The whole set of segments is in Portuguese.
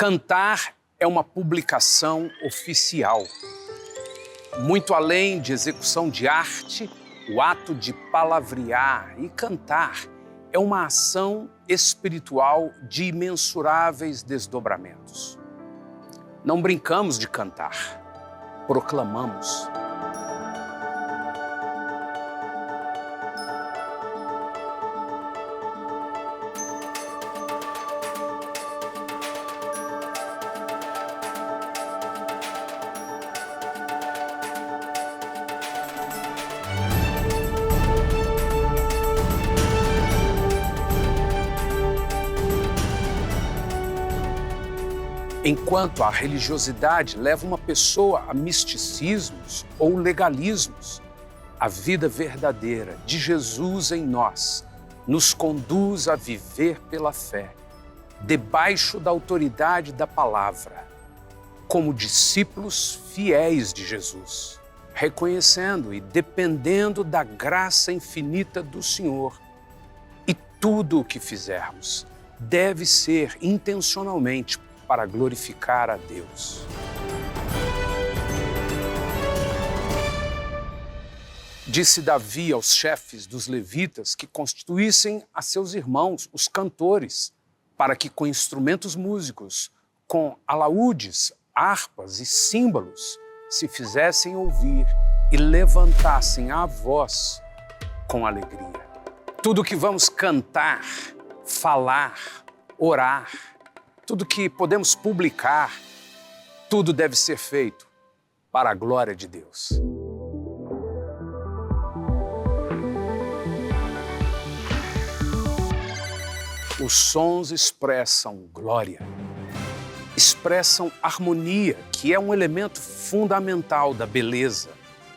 Cantar é uma publicação oficial. Muito além de execução de arte, o ato de palavrear e cantar é uma ação espiritual de imensuráveis desdobramentos. Não brincamos de cantar, proclamamos. Enquanto a religiosidade leva uma pessoa a misticismos ou legalismos, a vida verdadeira de Jesus em nós nos conduz a viver pela fé, debaixo da autoridade da palavra, como discípulos fiéis de Jesus, reconhecendo e dependendo da graça infinita do Senhor. E tudo o que fizermos deve ser intencionalmente para glorificar a Deus. Disse Davi aos chefes dos levitas que constituíssem a seus irmãos, os cantores, para que com instrumentos músicos, com alaúdes, harpas e símbolos, se fizessem ouvir e levantassem a voz com alegria. Tudo que vamos cantar, falar, orar, tudo que podemos publicar, tudo deve ser feito para a glória de Deus. Os sons expressam glória, expressam harmonia, que é um elemento fundamental da beleza,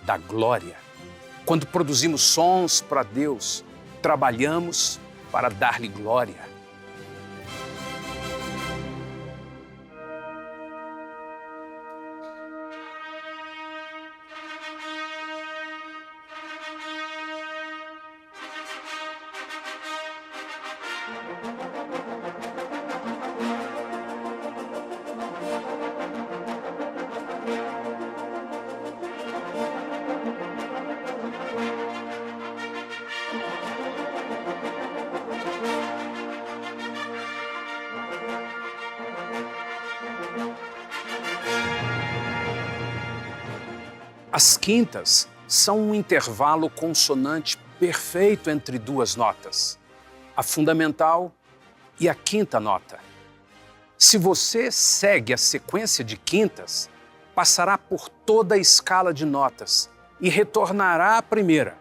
da glória. Quando produzimos sons para Deus, trabalhamos para dar-lhe glória. As quintas são um intervalo consonante perfeito entre duas notas, a fundamental e a quinta nota. Se você segue a sequência de quintas, passará por toda a escala de notas e retornará à primeira.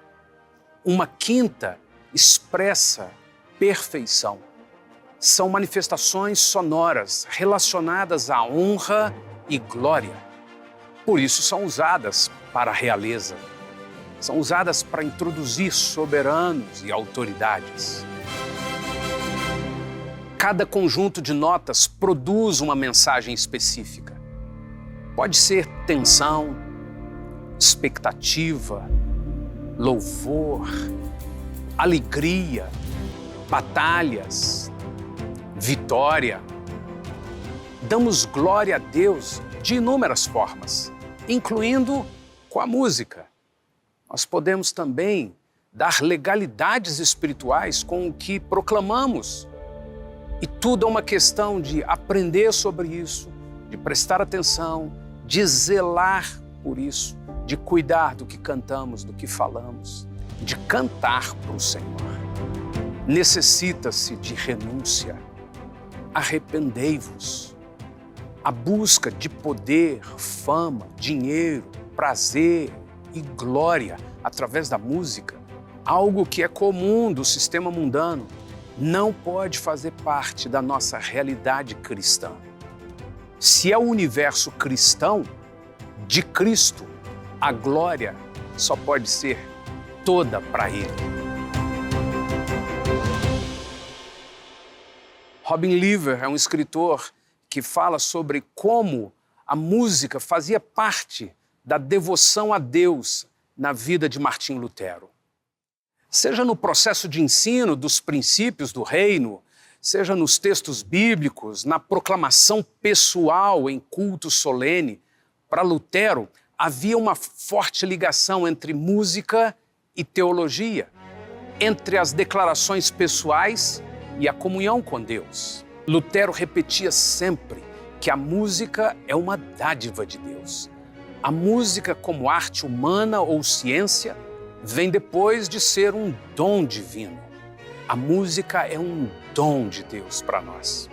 Uma quinta expressa perfeição. São manifestações sonoras relacionadas à honra e glória. Por isso são usadas para a realeza. São usadas para introduzir soberanos e autoridades. Cada conjunto de notas produz uma mensagem específica. Pode ser tensão, expectativa, louvor, alegria, batalhas, vitória. Damos glória a Deus de inúmeras formas, incluindo com a música. Nós podemos também dar legalidades espirituais com o que proclamamos. E tudo é uma questão de aprender sobre isso, de prestar atenção, de zelar por isso, de cuidar do que cantamos, do que falamos, de cantar para o Senhor. Necessita-se de renúncia. Arrependei-vos. A busca de poder, fama, dinheiro, prazer e glória através da música, algo que é comum do sistema mundano, não pode fazer parte da nossa realidade cristã. Se é o universo cristão, de Cristo, a glória só pode ser toda para Ele. Robin Lever é um escritor que fala sobre como a música fazia parte da devoção a Deus na vida de Martim Lutero. Seja no processo de ensino dos princípios do reino, seja nos textos bíblicos, na proclamação pessoal em culto solene. Para Lutero, havia uma forte ligação entre música e teologia, entre as declarações pessoais e a comunhão com Deus. Lutero repetia sempre que a música é uma dádiva de Deus. A música, como arte humana ou ciência, vem depois de ser um dom divino. A música é um dom de Deus para nós.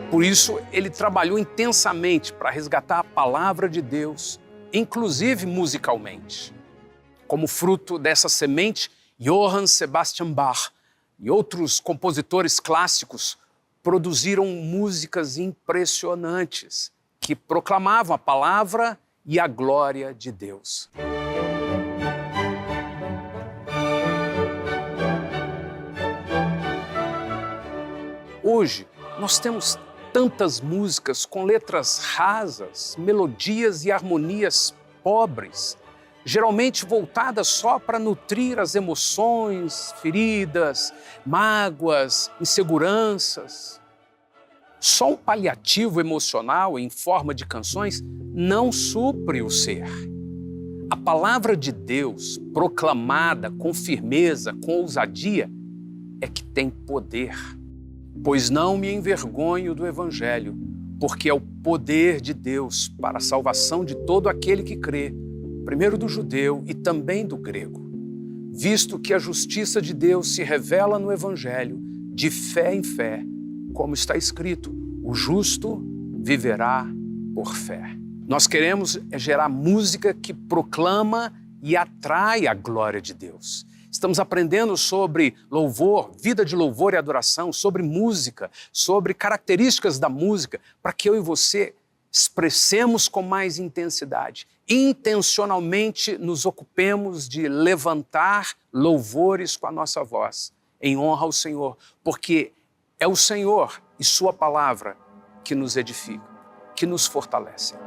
Por isso, ele trabalhou intensamente para resgatar a palavra de Deus, inclusive musicalmente. Como fruto dessa semente, Johann Sebastian Bach e outros compositores clássicos produziram músicas impressionantes que proclamavam a palavra e a glória de Deus. Hoje, nós temos tantas músicas com letras rasas, melodias e harmonias pobres, geralmente voltadas só para nutrir as emoções, feridas, mágoas, inseguranças. Só um paliativo emocional em forma de canções não supre o ser. A palavra de Deus, proclamada com firmeza, com ousadia, é que tem poder. Pois não me envergonho do Evangelho, porque é o poder de Deus para a salvação de todo aquele que crê, primeiro do judeu e também do grego. Visto que a justiça de Deus se revela no Evangelho, de fé em fé, como está escrito, o justo viverá por fé. Nós queremos gerar música que proclama e atrai a glória de Deus. Estamos aprendendo sobre louvor, vida de louvor e adoração, sobre música, sobre características da música, para que eu e você expressemos com mais intensidade, intencionalmente nos ocupemos de levantar louvores com a nossa voz, em honra ao Senhor, porque é o Senhor e Sua palavra que nos edificam, que nos fortalecem.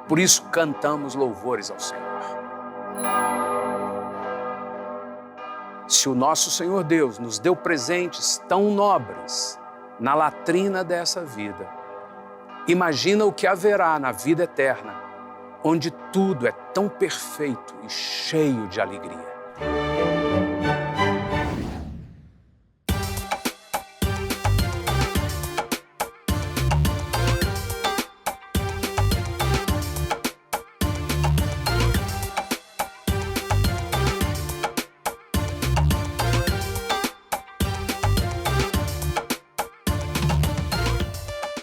Por isso cantamos louvores ao Senhor. Se o nosso Senhor Deus nos deu presentes tão nobres na latrina dessa vida, imagina o que haverá na vida eterna, onde tudo é tão perfeito e cheio de alegria.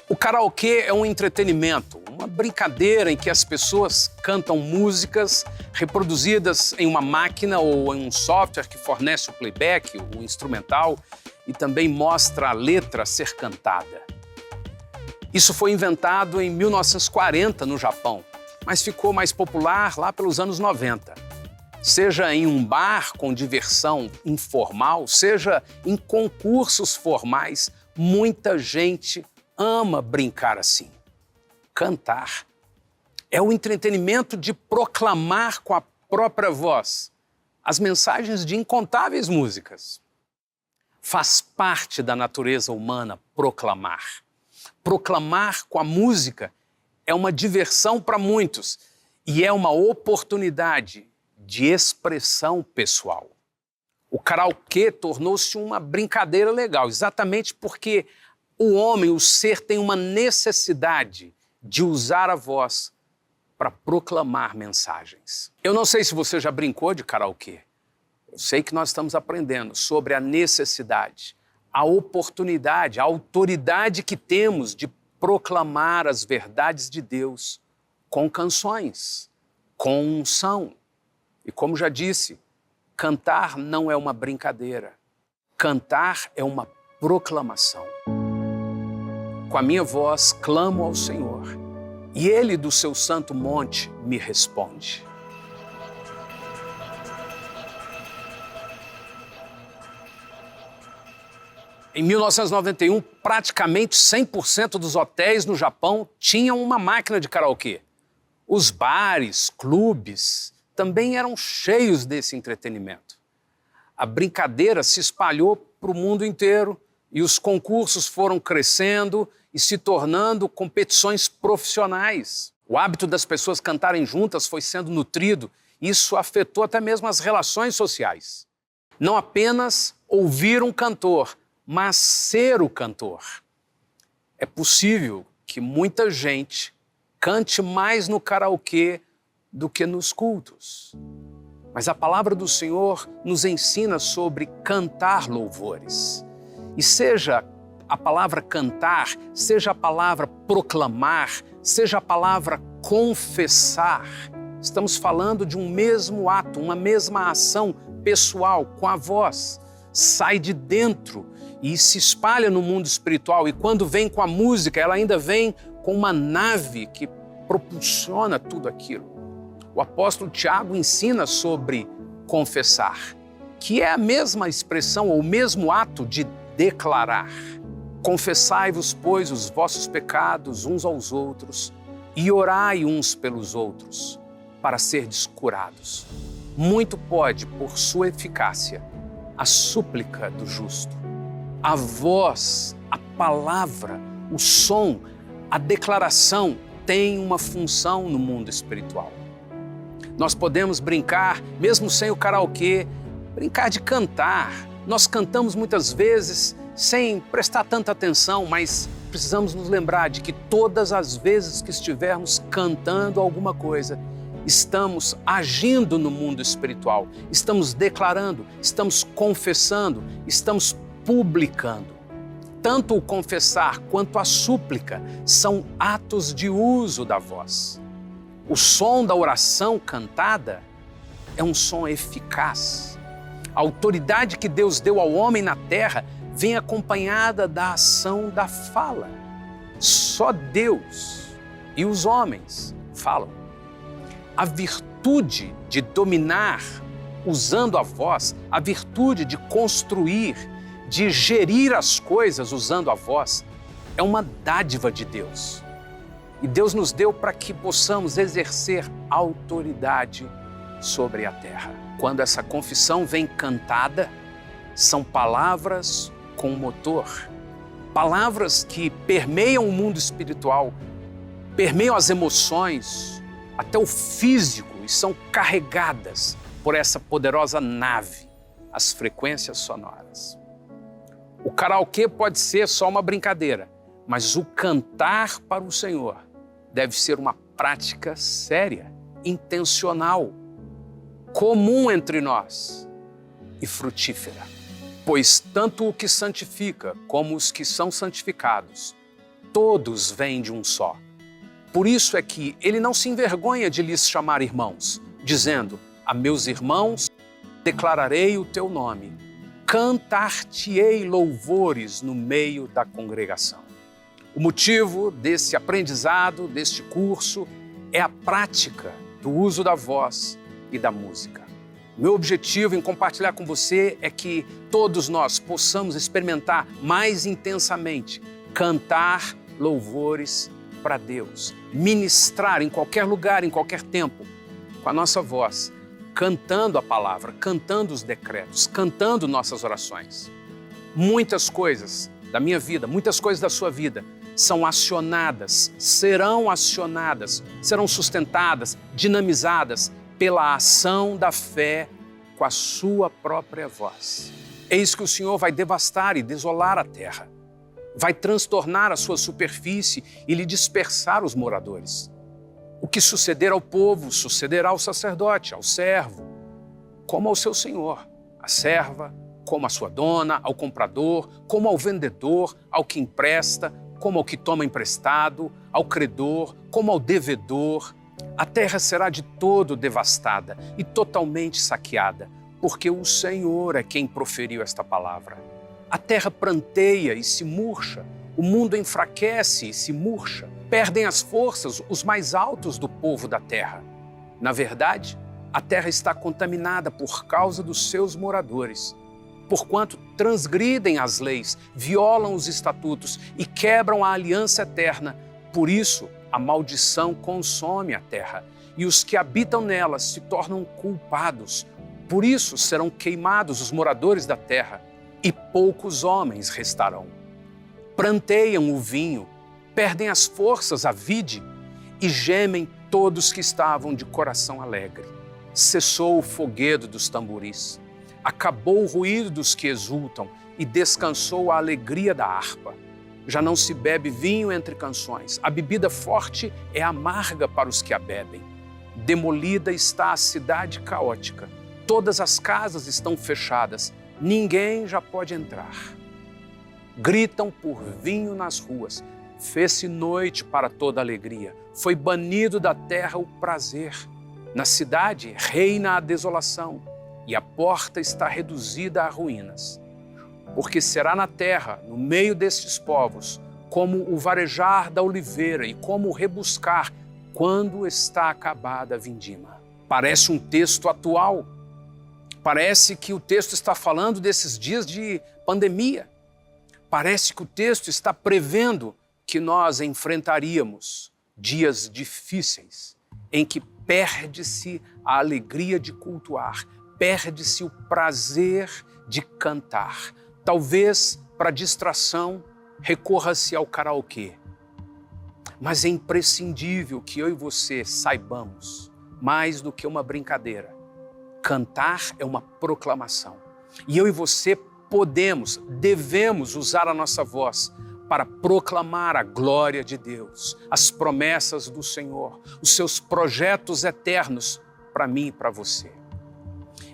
O karaokê é um entretenimento, uma brincadeira em que as pessoas cantam músicas reproduzidas em uma máquina ou em um software que fornece o playback, o instrumental, e também mostra a letra a ser cantada. Isso foi inventado em 1940 no Japão, mas ficou mais popular lá pelos anos 90. Seja em um bar com diversão informal, seja em concursos formais, muita gente ama brincar assim. Cantar é o entretenimento de proclamar com a própria voz as mensagens de incontáveis músicas. Faz parte da natureza humana proclamar. Proclamar com a música é uma diversão para muitos e é uma oportunidade de expressão pessoal. O karaokê tornou-se uma brincadeira legal, exatamente porque o homem, o ser, tem uma necessidade de usar a voz para proclamar mensagens. Eu não sei se você já brincou de karaokê. Eu sei que nós estamos aprendendo sobre a necessidade, a oportunidade, a autoridade que temos de proclamar as verdades de Deus com canções, com unção. E como já disse, cantar não é uma brincadeira. Cantar é uma proclamação. Com a minha voz clamo ao Senhor, e Ele do seu santo monte me responde. Em 1991, praticamente 100% dos hotéis no Japão tinham uma máquina de karaokê. Os bares, clubes, também eram cheios desse entretenimento. A brincadeira se espalhou para o mundo inteiro, E os concursos foram crescendo e se tornando competições profissionais. O hábito das pessoas cantarem juntas foi sendo nutrido. Isso afetou até mesmo as relações sociais. Não apenas ouvir um cantor, mas ser o cantor. É possível que muita gente cante mais no karaokê do que nos cultos. Mas a palavra do Senhor nos ensina sobre cantar louvores. E seja a palavra cantar, seja a palavra proclamar, seja a palavra confessar, estamos falando de um mesmo ato, uma mesma ação pessoal com a voz. Sai de dentro e se espalha no mundo espiritual. E quando vem com a música, ela ainda vem com uma nave que propulsiona tudo aquilo. O apóstolo Tiago ensina sobre confessar, que é a mesma expressão ou o mesmo ato de declarar. Confessai-vos, pois, os vossos pecados uns aos outros e orai uns pelos outros, para serdes curados. Muito pode, por sua eficácia, a súplica do justo. A voz, a palavra, o som, a declaração tem uma função no mundo espiritual. Nós podemos brincar, mesmo sem o karaokê, brincar de cantar. Nós cantamos muitas vezes sem prestar tanta atenção, mas precisamos nos lembrar de que todas as vezes que estivermos cantando alguma coisa, estamos agindo no mundo espiritual, estamos declarando, estamos confessando, estamos publicando. Tanto o confessar quanto a súplica são atos de uso da voz. O som da oração cantada é um som eficaz. A autoridade que Deus deu ao homem na terra vem acompanhada da ação da fala. Só Deus e os homens falam. A virtude de dominar usando a voz, a virtude de construir, de gerir as coisas usando a voz, é uma dádiva de Deus. E Deus nos deu para que possamos exercer autoridade sobre a terra. Quando essa confissão vem cantada, são palavras com motor. Palavras que permeiam o mundo espiritual, permeiam as emoções, até o físico, e são carregadas por essa poderosa nave, as frequências sonoras. O karaokê pode ser só uma brincadeira, mas o cantar para o Senhor deve ser uma prática séria, intencional, comum entre nós e frutífera. Pois tanto o que santifica como os que são santificados, todos vêm de um só. Por isso é que ele não se envergonha de lhes chamar irmãos, dizendo: a meus irmãos declararei o teu nome, cantar-te-ei louvores no meio da congregação. O motivo desse aprendizado, deste curso, é a prática do uso da voz e da música. Meu objetivo em compartilhar com você é que todos nós possamos experimentar mais intensamente cantar louvores para Deus, ministrar em qualquer lugar, em qualquer tempo, com a nossa voz, cantando a palavra, cantando os decretos, cantando nossas orações. Muitas coisas da minha vida, muitas coisas da sua vida são acionadas, serão sustentadas, dinamizadas pela ação da fé com a sua própria voz. Eis que o Senhor vai devastar e desolar a terra, vai transtornar a sua superfície e lhe dispersar os moradores. O que suceder ao povo, sucederá ao sacerdote, ao servo, como ao seu senhor, à serva, como à sua dona, ao comprador, como ao vendedor, ao que empresta, como ao que toma emprestado, ao credor, como ao devedor. A terra será de todo devastada e totalmente saqueada, porque o Senhor é quem proferiu esta palavra. A terra pranteia e se murcha, o mundo enfraquece e se murcha. Perdem as forças os mais altos do povo da terra. Na verdade, a terra está contaminada por causa dos seus moradores, porquanto transgridem as leis, violam os estatutos e quebram a aliança eterna. Por isso, a maldição consome a terra e os que habitam nela se tornam culpados. Por isso serão queimados os moradores da terra. e poucos homens restarão. Pranteiam o vinho, perdem as forças a vide, e gemem todos que estavam de coração alegre. Cessou o foguedo dos tamboris, acabou o ruído dos que exultam, e descansou a alegria da harpa. Já não se bebe vinho entre canções, a bebida forte é amarga para os que a bebem. Demolida está a cidade caótica, todas as casas estão fechadas, ninguém já pode entrar. Gritam por vinho nas ruas, fez-se noite para toda alegria, foi banido da terra o prazer. Na cidade reina a desolação, e a porta está reduzida a ruínas. Porque será na terra, no meio destes povos, como o varejar da oliveira e como o rebuscar quando está acabada a vindima. Parece um texto atual. Parece que o texto está falando desses dias de pandemia. Parece que o texto está prevendo que nós enfrentaríamos dias difíceis, em que perde-se a alegria de cultuar, perde-se o prazer de cantar. Talvez, para distração, recorra-se ao karaokê. Mas é imprescindível que eu e você saibamos, mais do que uma brincadeira, cantar é uma proclamação. E eu e você podemos, devemos usar a nossa voz para proclamar a glória de Deus, as promessas do Senhor, os seus projetos eternos para mim e para você.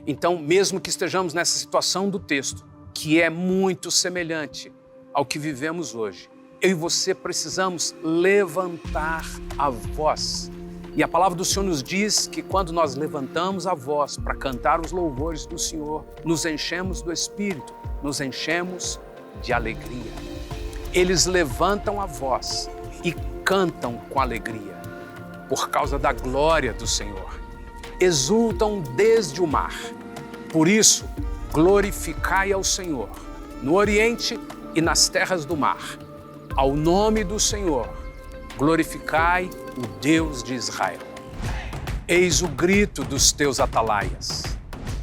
Então, mesmo que estejamos nessa situação do texto, que é muito semelhante ao que vivemos hoje, eu e você precisamos levantar a voz. E a palavra do Senhor nos diz que quando nós levantamos a voz para cantar os louvores do Senhor, nos enchemos do Espírito, nos enchemos de alegria. Eles levantam a voz e cantam com alegria, por causa da glória do Senhor. Exultam desde o mar. Por isso, glorificai ao Senhor, no Oriente e nas terras do mar. Ao nome do Senhor, glorificai o Deus de Israel. Eis o grito dos teus atalaias.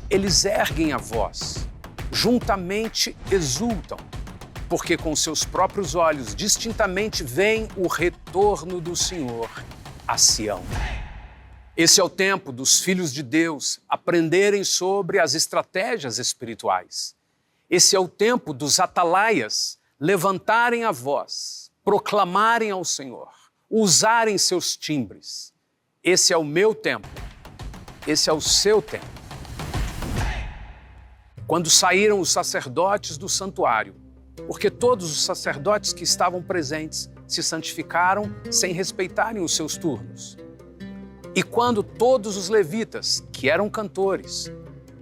Eles erguem a voz, juntamente exultam, porque com seus próprios olhos distintamente veem o retorno do Senhor a Sião. Esse é o tempo dos filhos de Deus aprenderem sobre as estratégias espirituais. Esse é o tempo dos atalaias levantarem a voz, proclamarem ao Senhor, usarem seus timbres. Esse é o meu tempo, esse é o seu tempo. Quando saíram os sacerdotes do santuário, porque todos os sacerdotes que estavam presentes se santificaram sem respeitarem os seus turnos. E quando todos os levitas, que eram cantores,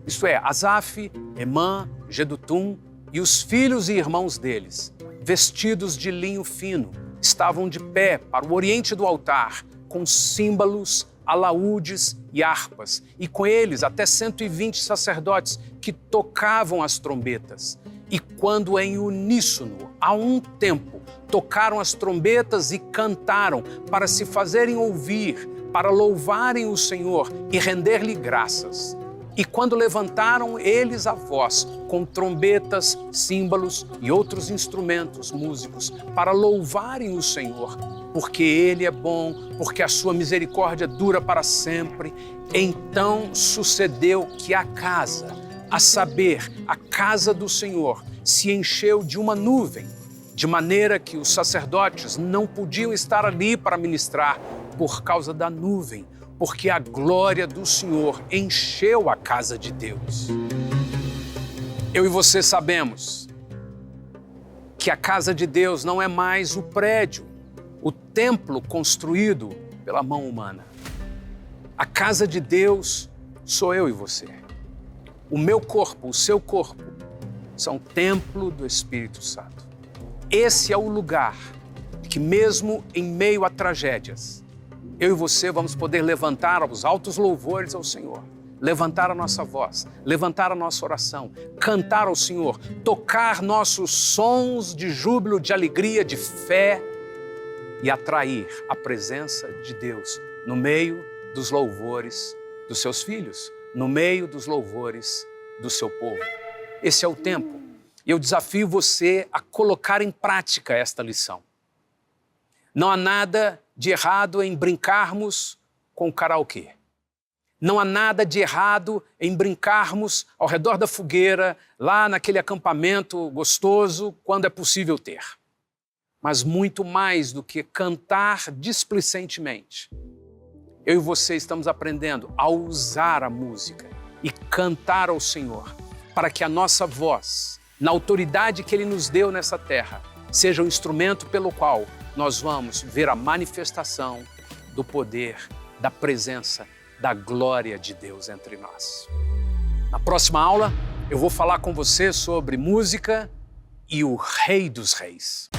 isto é, Asaf, Emã, Jedutum e os filhos e irmãos deles, vestidos de linho fino, estavam de pé para o oriente do altar, com símbolos, alaúdes e harpas, e com eles até 120 sacerdotes que tocavam as trombetas. E quando em uníssono, a um tempo, tocaram as trombetas e cantaram para se fazerem ouvir, para louvarem o Senhor e render-lhe graças. E quando levantaram eles a voz, com trombetas, símbolos e outros instrumentos músicos, para louvarem o Senhor, porque Ele é bom, porque a sua misericórdia dura para sempre, então sucedeu que a casa, a saber, a casa do Senhor, se encheu de uma nuvem, de maneira que os sacerdotes não podiam estar ali para ministrar por causa da nuvem, porque a glória do Senhor encheu a casa de Deus. Eu e você sabemos que a casa de Deus não é mais o prédio, o templo construído pela mão humana. A casa de Deus sou eu e você. O meu corpo, o seu corpo, são templo do Espírito Santo. Esse é o lugar que, mesmo em meio a tragédias, eu e você vamos poder levantar os altos louvores ao Senhor, levantar a nossa voz, levantar a nossa oração, cantar ao Senhor, tocar nossos sons de júbilo, de alegria, de fé e atrair a presença de Deus no meio dos louvores dos seus filhos, no meio dos louvores do seu povo. Esse é o tempo E eu desafio você a colocar em prática esta lição. Não há nada de errado em brincarmos com o karaokê. Não há nada de errado em brincarmos ao redor da fogueira, lá naquele acampamento gostoso, quando é possível ter. Mas muito mais do que cantar displicentemente, eu e você estamos aprendendo a usar a música e cantar ao Senhor, para que a nossa voz, na autoridade que Ele nos deu nessa terra, seja o instrumento pelo qual nós vamos ver a manifestação do poder, da presença, da glória de Deus entre nós. Na próxima aula, eu vou falar com você sobre música e o Rei dos Reis.